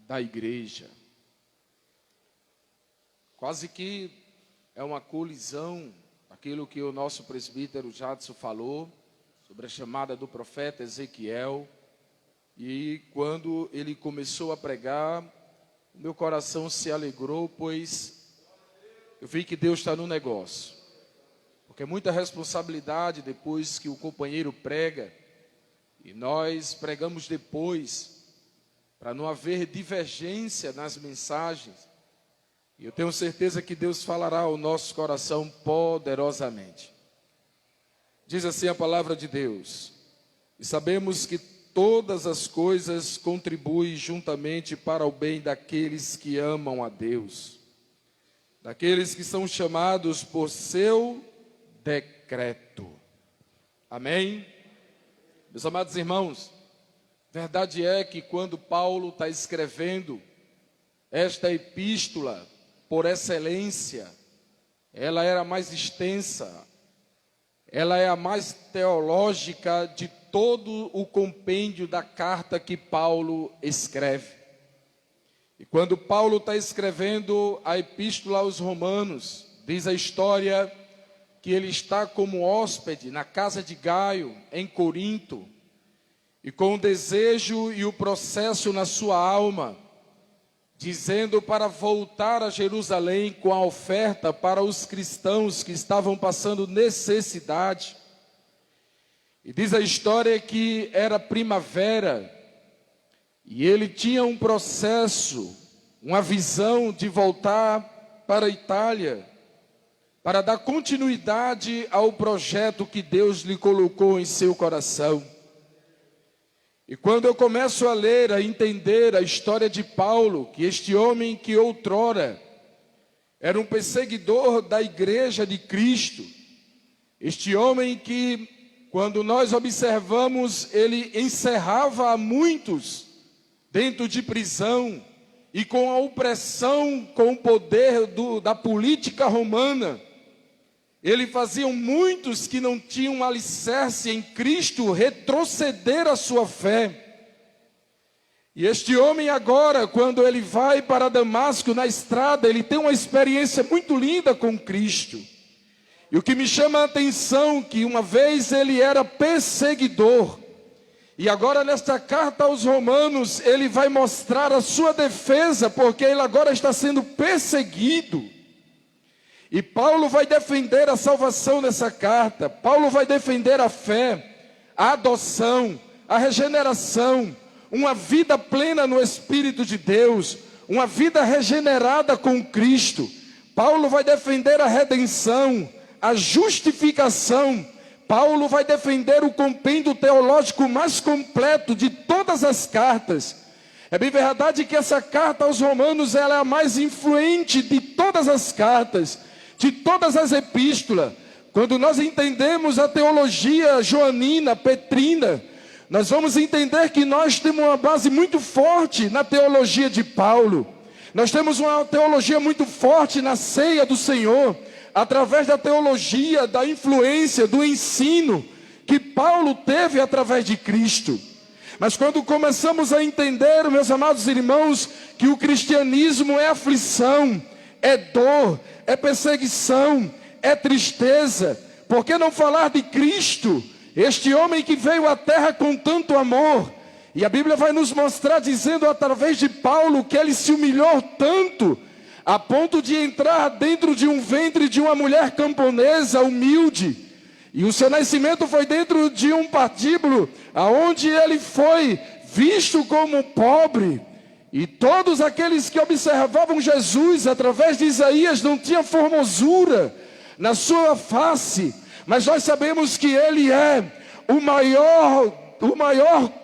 da igreja. Quase que é uma colisão, aquilo que o nosso presbítero Jadson falou, sobre a chamada do profeta Ezequiel. E quando ele começou a pregar, meu coração se alegrou, pois eu vi que Deus está no negócio. Porque é muita responsabilidade depois que o companheiro prega, e nós pregamos depois, para não haver divergência nas mensagens. E eu tenho certeza que Deus falará ao nosso coração poderosamente. Diz assim a palavra de Deus: e sabemos que todas as coisas contribuem juntamente para o bem daqueles que amam a Deus, daqueles que são chamados por seu decreto. Amém? Meus amados irmãos, verdade é que quando Paulo está escrevendo esta epístola, por excelência, ela era mais extensa, ela é a mais teológica de todo o compêndio da carta que Paulo escreve. E quando Paulo está escrevendo a epístola aos Romanos, diz a história que ele está como hóspede na casa de Gaio, em Corinto, e com o desejo e o processo na sua alma, dizendo para voltar a Jerusalém com a oferta para os cristãos que estavam passando necessidade. E diz a história que era primavera, e ele tinha um processo, uma visão de voltar para a Itália, para dar continuidade ao projeto que Deus lhe colocou em seu coração. E quando eu começo a ler, a entender a história de Paulo, que este homem que outrora era um perseguidor da igreja de Cristo, este homem que, quando nós observamos, ele encerrava a muitos dentro de prisão, e com a opressão, com o poder da política romana, ele fazia muitos que não tinham alicerce em Cristo retroceder a sua fé. E este homem agora, quando ele vai para Damasco na estrada, ele tem uma experiência muito linda com Cristo. E o que me chama a atenção, que uma vez ele era perseguidor, e agora nesta carta aos Romanos, ele vai mostrar a sua defesa, porque ele agora está sendo perseguido. E Paulo vai defender a salvação nessa carta. Paulo vai defender a fé, a adoção, a regeneração, uma vida plena no Espírito de Deus, uma vida regenerada com Cristo. Paulo vai defender a redenção, a justificação. Paulo vai defender o compêndio teológico mais completo de todas as cartas. É bem verdade que essa carta aos Romanos ela é a mais influente de todas as cartas, de todas as epístolas. Quando nós entendemos a teologia joanina, petrina, nós vamos entender que nós temos uma base muito forte na teologia de Paulo. Nós temos uma teologia muito forte na ceia do Senhor, através da teologia, da influência, do ensino que Paulo teve através de Cristo. Mas quando começamos a entender, meus amados irmãos, que o cristianismo é aflição, é dor, é perseguição, é tristeza, por que não falar de Cristo, este homem que veio à terra com tanto amor? E a Bíblia vai nos mostrar, dizendo através de Paulo, que ele se humilhou tanto, a ponto de entrar dentro de um ventre de uma mulher camponesa humilde, e o seu nascimento foi dentro de um patíbulo, aonde ele foi visto como pobre. E todos aqueles que observavam Jesus através de Isaías não tinham formosura na sua face, mas nós sabemos que ele é o maior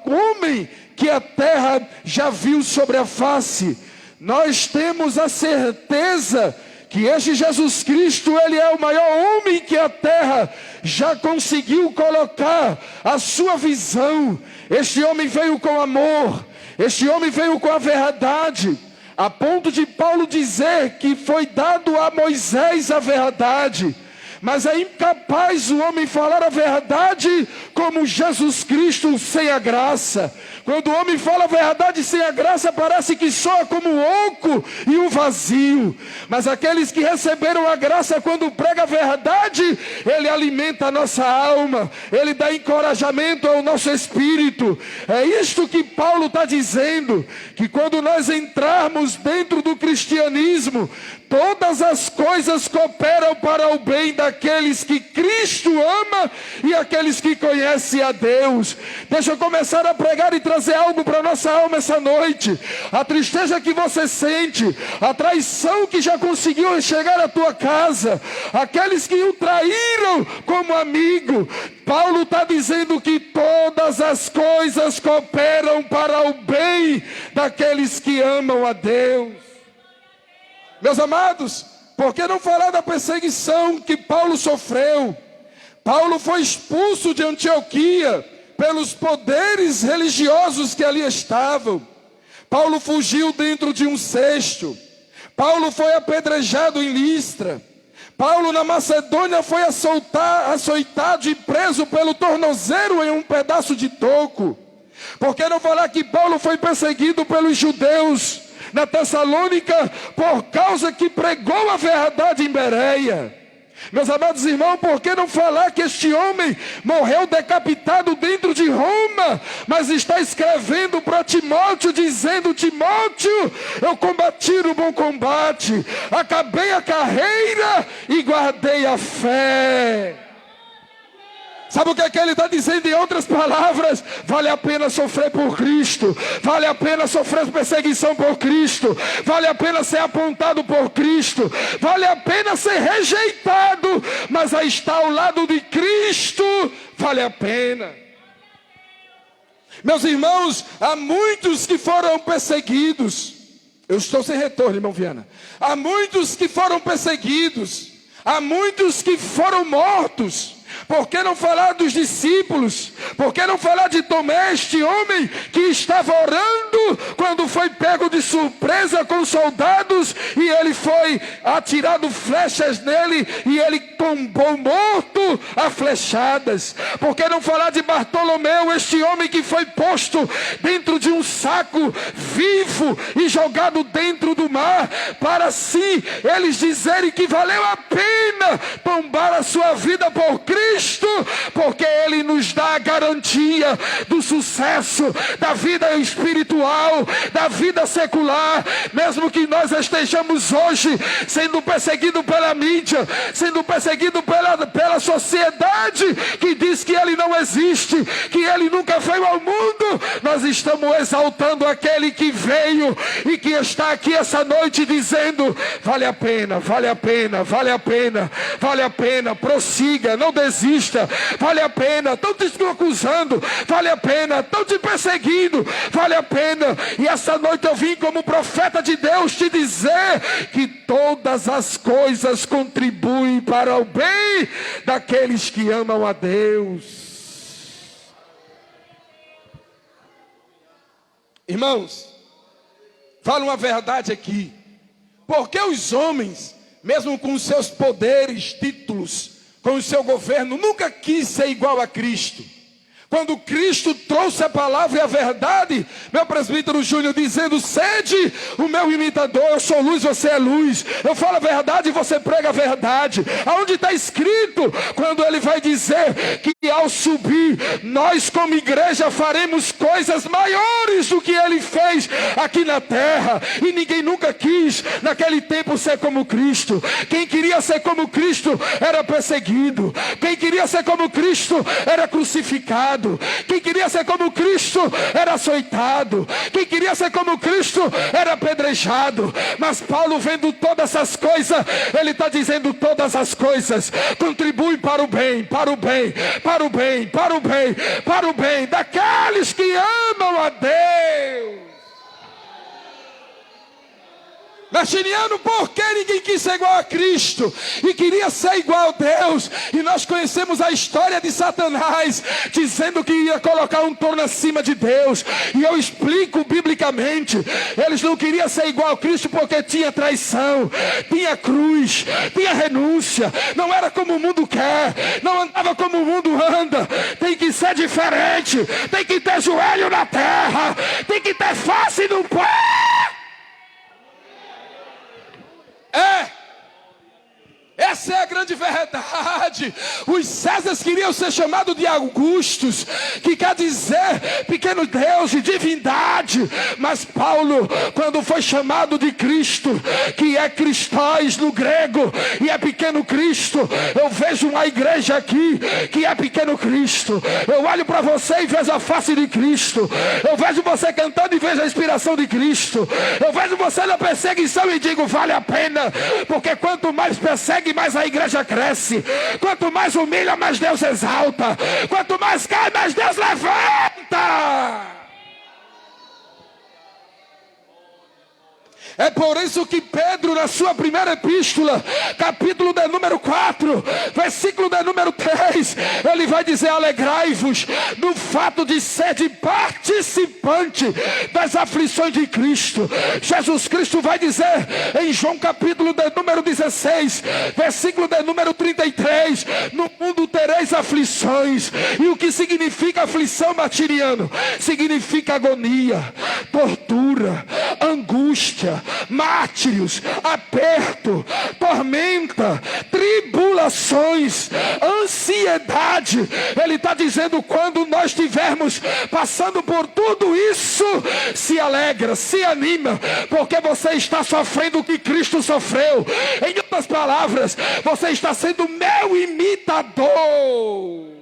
homem que a terra já viu sobre a face. Nós temos a certeza que este Jesus Cristo, ele é o maior homem que a terra já conseguiu colocar a sua visão. Este homem veio com amor, este homem veio com a verdade, a ponto de Paulo dizer que foi dado a Moisés a verdade, mas é incapaz o homem falar a verdade como Jesus Cristo sem a graça, Quando o homem fala a verdade sem a graça, parece que soa como um oco e um vazio. Mas aqueles que receberam a graça, quando prega a verdade, ele alimenta a nossa alma, ele dá encorajamento ao nosso espírito. É isto que Paulo está dizendo, que quando nós entrarmos dentro do cristianismo, todas as coisas cooperam para o bem daqueles que Cristo ama e aqueles que conhecem a Deus. Deixa eu começar a pregar e trazer algo para a nossa alma essa noite. A tristeza que você sente, a traição que já conseguiu chegar à tua casa, aqueles que o traíram como amigo. Paulo está dizendo que todas as coisas cooperam para o bem daqueles que amam a Deus. Meus amados, por que não falar da perseguição que Paulo sofreu? Paulo foi expulso de Antioquia pelos poderes religiosos que ali estavam. Paulo fugiu dentro de um cesto. Paulo foi apedrejado em Listra. Paulo na Macedônia foi açoitado e preso pelo tornozelo em um pedaço de toco. Por que não falar que Paulo foi perseguido pelos judeus na Tessalônica por causa que pregou a verdade em Bereia? Meus amados irmãos, por que não falar que este homem morreu decapitado dentro de Roma, mas está escrevendo para Timóteo, dizendo: Timóteo, eu combati o bom combate, acabei a carreira e guardei a fé. Sabe o que é que ele está dizendo em outras palavras? Vale a pena sofrer por Cristo, vale a pena sofrer perseguição por Cristo, vale a pena ser apontado por Cristo, vale a pena ser rejeitado, mas a estar ao lado de Cristo, vale a pena. Meus irmãos, há muitos que foram perseguidos. Eu estou sem retorno, irmão Viana. Há muitos que foram perseguidos, há muitos que foram mortos. Por que não falar dos discípulos? Por que não falar de Tomé, este homem que estava orando quando foi pego de surpresa com soldados e ele foi atirado flechas nele e ele tombou morto a flechadas? Por que não falar de Bartolomeu, este homem que foi posto dentro de um saco vivo e jogado dentro do mar, para assim eles dizerem que valeu a pena tombar a sua vida por Cristo? Porque Ele nos dá a garantia do sucesso, da vida espiritual, da vida secular. Mesmo que nós estejamos hoje sendo perseguidos pela mídia, sendo perseguidos pela sociedade que diz que Ele não existe, que Ele nunca veio ao mundo, nós estamos exaltando aquele que veio e que está aqui essa noite dizendo: vale a pena, vale a pena, vale a pena, vale a pena, prossiga, não desista. Vale a pena, estão te acusando, vale a pena, estão te perseguindo, vale a pena. E essa noite eu vim como profeta de Deus te dizer que todas as coisas contribuem para o bem daqueles que amam a Deus. Irmãos, fala uma verdade aqui. Porque os homens, mesmo com seus poderes, títulos, com o seu governo, nunca quis ser igual a Cristo? Quando Cristo trouxe a palavra e a verdade, meu presbítero Júnior dizendo: sede o meu imitador, eu sou luz, você é luz, eu falo a verdade e você prega a verdade. Aonde está escrito, quando ele vai dizer que ao subir, nós como igreja faremos coisas maiores do que ele fez aqui na terra. E ninguém nunca quis naquele tempo ser como Cristo. Quem queria ser como Cristo era perseguido, quem queria ser como Cristo era crucificado, quem queria ser como Cristo era açoitado, quem queria ser como Cristo era apedrejado. Mas Paulo, vendo todas essas coisas, ele está dizendo: todas as coisas contribuem para o bem, para o bem, para o bem, para o bem, para o bem daqueles que amam a Deus. Martiniano, por que ninguém quis ser igual a Cristo? E queria ser igual a Deus. E nós conhecemos a história de Satanás, dizendo que ia colocar um trono acima de Deus. E eu explico biblicamente. Eles não queriam ser igual a Cristo porque tinha traição, tinha cruz, tinha renúncia. Não era como o mundo quer, não andava como o mundo anda. Tem que ser diferente, tem que ter joelho na terra, tem que ter face no pé. Essa é a grande verdade. Os Césares queriam ser chamados de Augustos, que quer dizer pequeno Deus e divindade. Mas Paulo, quando foi chamado de Cristo, que é Cristóis no grego, e é pequeno Cristo, eu vejo uma igreja aqui, que é pequeno Cristo. Eu olho para você e vejo a face de Cristo. Eu vejo você cantando e vejo a inspiração de Cristo. Eu vejo você na perseguição e digo, vale a pena, porque quanto mais persegue, mais a igreja cresce. Quanto mais humilha, mais Deus exalta. Quanto mais cai, mais Deus levanta. É por isso que Pedro, na sua primeira epístola, capítulo de número 4, versículo de número 3, ele vai dizer, alegrai-vos no fato de ser participante das aflições de Cristo. Jesus Cristo vai dizer em João capítulo de número 16, versículo de número 33, no mundo tereis aflições. E o que significa aflição, Martiniano? Significa agonia, tortura, angústia, mártires, aperto, tormenta, tribulações, ansiedade. Ele está dizendo, quando nós estivermos passando por tudo isso, se alegra, se anima, porque você está sofrendo o que Cristo sofreu. Em outras palavras, você está sendo meu imitador.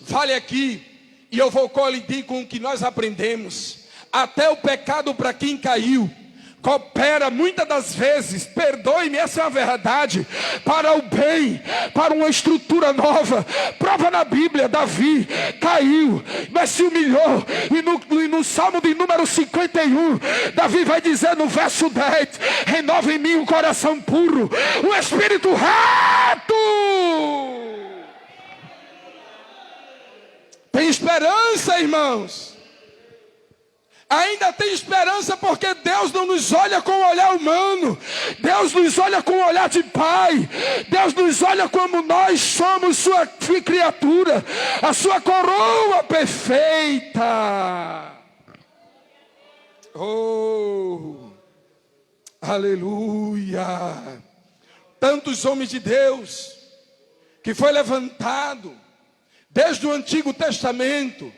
Vale aqui, e eu vou colidir com o que nós aprendemos. Até o pecado para quem caiu coopera muitas das vezes, perdoe-me, essa é a verdade, para o bem, para uma estrutura nova. Prova na Bíblia, Davi caiu, mas se humilhou, e no Salmo de número 51, Davi vai dizer no verso 10, renova em mim um coração puro, um espírito reto. Tem esperança, irmãos. Ainda tem esperança, porque Deus não nos olha com o olhar humano. Deus nos olha com o olhar de Pai. Deus nos olha como nós somos sua criatura, a sua coroa perfeita. Oh, aleluia. Tantos homens de Deus que foi levantado desde o Antigo Testamento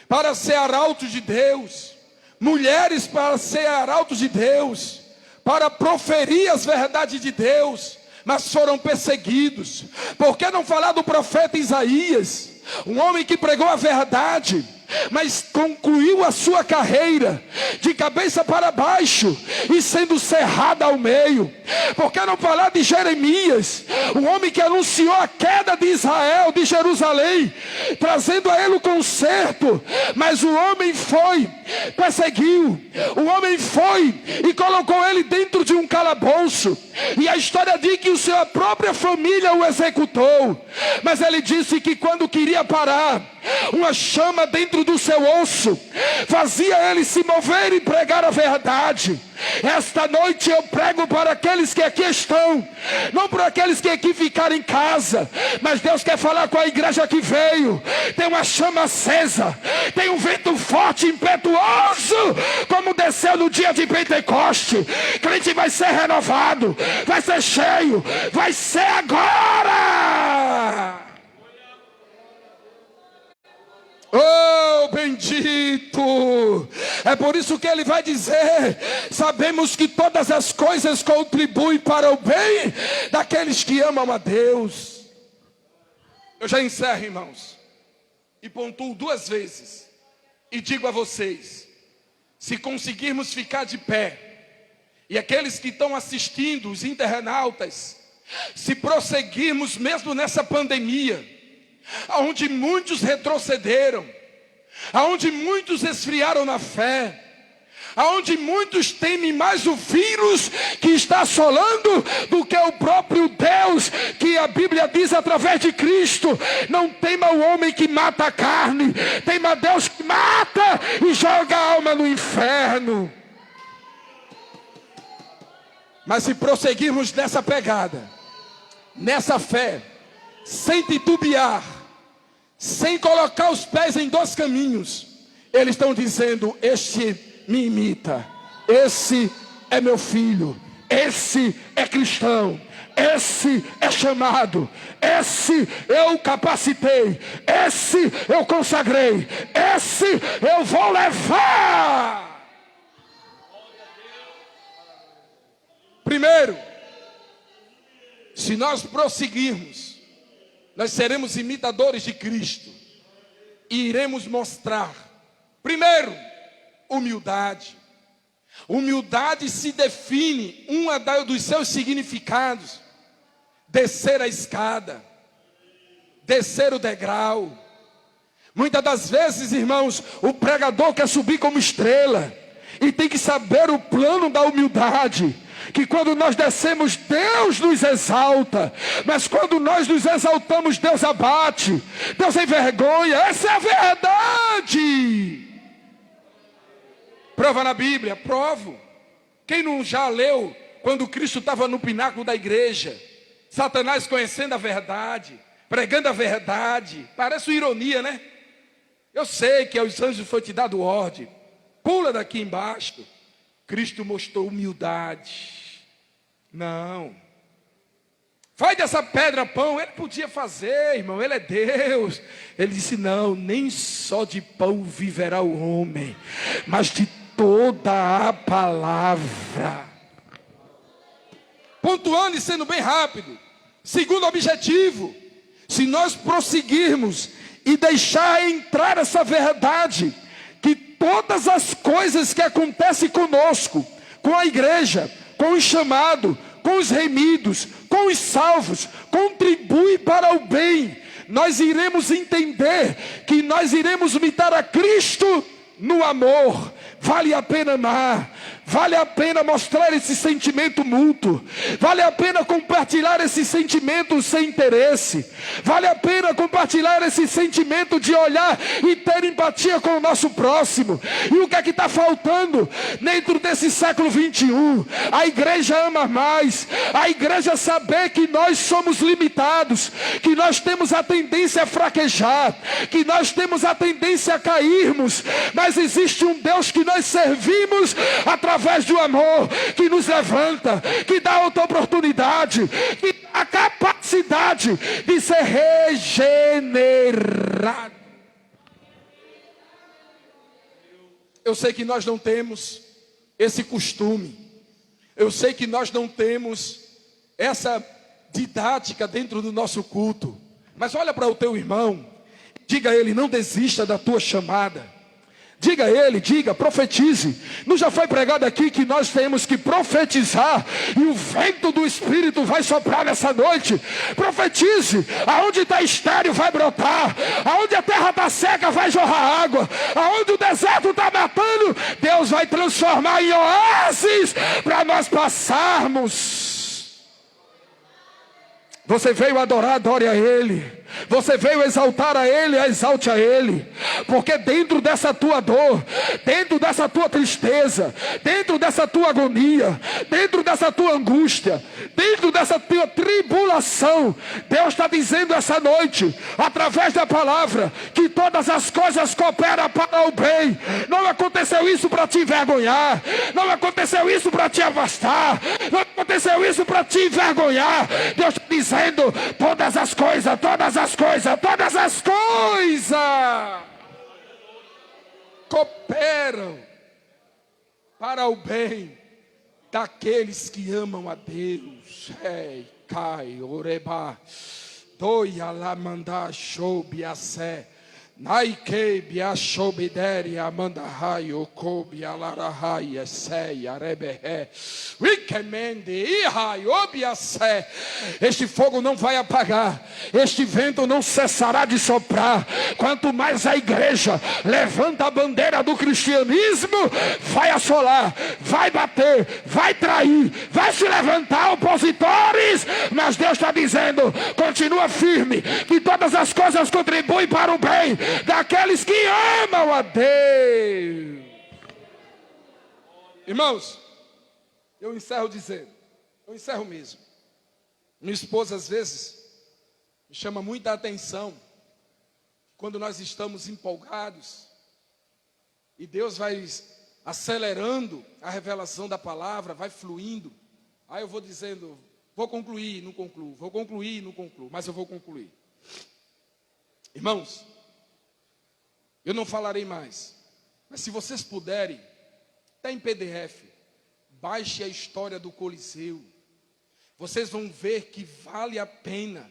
para ser arautos de Deus, mulheres para ser arautos de Deus, para proferir as verdades de Deus, mas foram perseguidos. Por que não falar do profeta Isaías, um homem que pregou a verdade, mas concluiu a sua carreira de cabeça para baixo e sendo cerrada ao meio? Por que não falar de Jeremias, um homem que anunciou a queda de Israel, de Jerusalém, trazendo a ele o conserto, mas o homem foi, perseguiu, o homem foi e colocou ele dentro de um calabouço, e a história diz que a sua própria família o executou. Mas ele disse que quando queria parar, uma chama dentro do seu osso fazia ele se mover e pregar a verdade. Esta noite eu prego para aqueles que aqui estão, não para aqueles que aqui ficaram em casa, mas Deus quer falar com a igreja que veio. Tem uma chama acesa, tem um vento forte, impetuoso, como desceu no dia de Pentecoste. Crente vai ser renovado, vai ser cheio, vai ser agora. Oh, bendito! É por isso que ele vai dizer: sabemos que todas as coisas contribuem para o bem daqueles que amam a Deus. Eu já encerro, irmãos, e pontuo 2 vezes, e digo a vocês: se conseguirmos ficar de pé, e aqueles que estão assistindo, os internautas, se prosseguirmos mesmo nessa pandemia, aonde muitos retrocederam, aonde muitos esfriaram na fé, aonde muitos temem mais o vírus que está assolando do que o próprio Deus, que a Bíblia diz através de Cristo: não tema o homem que mata a carne, tema Deus que mata e joga a alma no inferno. Mas se prosseguirmos nessa pegada, nessa fé, sem titubear, sem colocar os pés em dois caminhos, eles estão dizendo: este me imita, esse é meu filho, esse é cristão, esse é chamado, esse eu capacitei, esse eu consagrei, esse eu vou levar. Primeiro, se nós prosseguirmos, nós seremos imitadores de Cristo e iremos mostrar, primeiro, humildade. Humildade se define, dos seus significados: descer a escada, descer o degrau. Muitas das vezes, irmãos, o pregador quer subir como estrela e tem que saber o plano da humildade, que quando nós descemos, Deus nos exalta, mas quando nós nos exaltamos, Deus abate, Deus envergonha. Essa é a verdade. Prova na Bíblia, provo. Quem não já leu quando Cristo estava no pináculo da igreja, Satanás conhecendo a verdade, pregando a verdade? Parece uma ironia, né? Eu sei que aos anjos foi te dado ordem, pula daqui embaixo. Cristo mostrou humildade. Não. Faz dessa pedra pão. Ele podia fazer, irmão, ele é Deus. Ele disse: não, nem só de pão viverá o homem, mas de toda a palavra. Pontuando e sendo bem rápido. Segundo objetivo: se nós prosseguirmos e deixar entrar essa verdade, que todas as coisas que acontecem conosco, com a igreja, com o chamado, com os remidos, com os salvos, contribui para o bem, nós iremos entender que nós iremos imitar a Cristo no amor. Vale a pena amar, vale a pena mostrar esse sentimento mútuo, vale a pena compartilhar esse sentimento sem interesse, vale a pena compartilhar esse sentimento de olhar e ter empatia com o nosso próximo. E o que é que está faltando dentro desse século 21? A igreja ama mais, a igreja saber que nós somos limitados, que nós temos a tendência a fraquejar, que nós temos a tendência a cairmos, mas existe um Deus que nós servimos através do amor, que nos levanta, que dá outra oportunidade, que dá a capacidade de ser regenerado. Eu sei que nós não temos esse costume, eu sei que nós não temos essa didática dentro do nosso culto, mas olha para o teu irmão, diga a ele: não desista da tua chamada. Diga a ele, profetize. Não já foi pregado aqui que nós temos que profetizar e o vento do Espírito vai soprar nessa noite? Profetize. Aonde está estéril vai brotar, aonde a terra está seca vai jorrar água, aonde o deserto está matando, Deus vai transformar em oásis para nós passarmos. Você veio adorar, adore a Ele. Você veio exaltar a Ele, exalte a Ele. Porque dentro dessa tua dor, dentro dessa tua tristeza, dentro dessa tua agonia, dentro dessa tua angústia, dentro dessa tua tribulação, Deus está dizendo essa noite, através da palavra, que todas as coisas cooperam para o bem. Não aconteceu isso para te envergonhar, não aconteceu isso para te afastar, não aconteceu isso para te envergonhar. Deus está dizendo: todas as coisas cooperam para o bem daqueles que amam a Deus. Ei, cai, oreba, doia, lamandá, shoubiacé. Naike biashobideri amanda raio kobi alarahai seia rebehe wikemende ihaiobiase. Este fogo não vai apagar, este vento não cessará de soprar. Quanto mais a igreja levanta a bandeira do cristianismo, vai assolar, vai bater, vai trair, vai se levantar opositores, mas Deus está dizendo: continua firme, que todas as coisas contribuem para o bem daqueles que amam a Deus. Irmãos, eu encerro dizendo, eu encerro mesmo. Minha esposa às vezes me chama muita atenção quando nós estamos empolgados e Deus vai acelerando a revelação da palavra, vai fluindo. Aí eu vou dizendo: vou concluir, não concluo, vou concluir, não concluo, mas eu vou concluir. Irmãos, eu não falarei mais, mas se vocês puderem, está em PDF, baixe a história do Coliseu. Vocês vão ver que vale a pena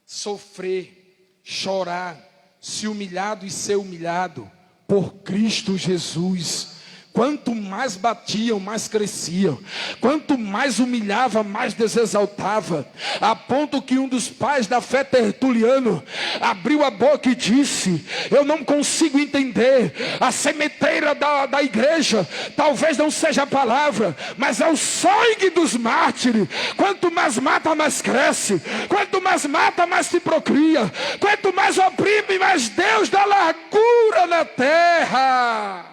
sofrer, chorar, se humilhado e ser humilhado por Cristo Jesus. Quanto mais batiam, mais cresciam. Quanto mais humilhava, mais desexaltava. A ponto que um dos pais da fé, Tertuliano, abriu a boca e disse: eu não consigo entender. A sementeira da igreja talvez não seja a palavra, mas é o sangue dos mártires. Quanto mais mata, mais cresce. Quanto mais mata, mais se procria. Quanto mais oprime, mais Deus dá largura na terra.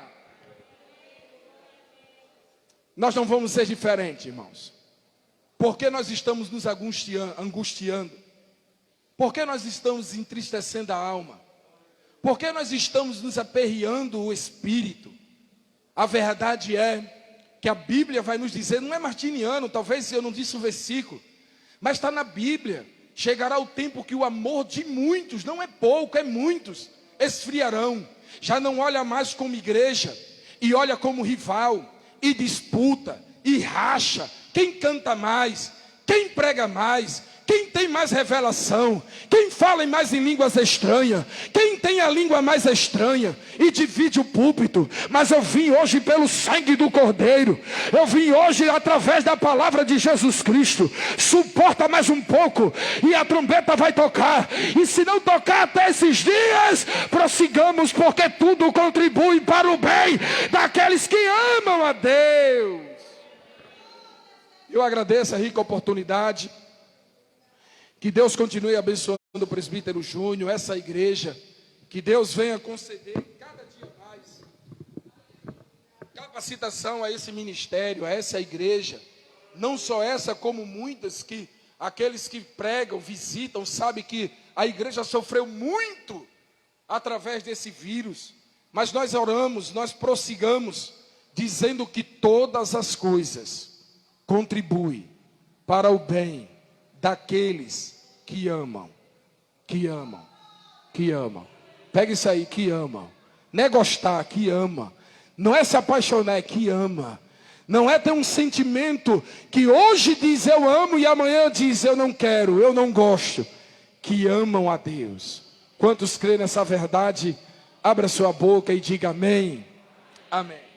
Nós não vamos ser diferentes, irmãos. Por que nós estamos nos angustiando? Por que nós estamos entristecendo a alma? Por que nós estamos nos aperreando o espírito? A verdade é que a Bíblia vai nos dizer, não é martiniano, talvez eu não disse o versículo, mas está na Bíblia: chegará o tempo que o amor de muitos, não é pouco, é muitos, esfriarão. Já não olha mais como igreja, e olha como rival, e disputa, e racha. Quem canta mais? Quem prega mais? Quem tem mais revelação? Quem fala mais em línguas estranhas? Quem tem a língua mais estranha? E divide o púlpito. Mas eu vim hoje pelo sangue do Cordeiro. Eu vim hoje através da palavra de Jesus Cristo. Suporta mais um pouco e a trombeta vai tocar. E se não tocar até esses dias, prossigamos, porque tudo contribui para o bem daqueles que amam a Deus. Eu agradeço a rica oportunidade. Que Deus continue abençoando o presbítero Júnior, essa igreja. Que Deus venha conceder cada dia mais capacitação a esse ministério, a essa igreja. Não só essa, como muitas que aqueles que pregam, visitam, sabem que a igreja sofreu muito através desse vírus. Mas nós oramos, nós prossigamos, dizendo que todas as coisas contribuem para o bem daqueles que amam, que amam, que amam. Pega isso aí, que amam. Não é gostar, que ama. Não é se apaixonar, é que ama. Não é ter um sentimento que hoje diz eu amo e amanhã diz eu não quero, eu não gosto. Que amam a Deus. Quantos creem nessa verdade? Abra sua boca e diga amém. Amém.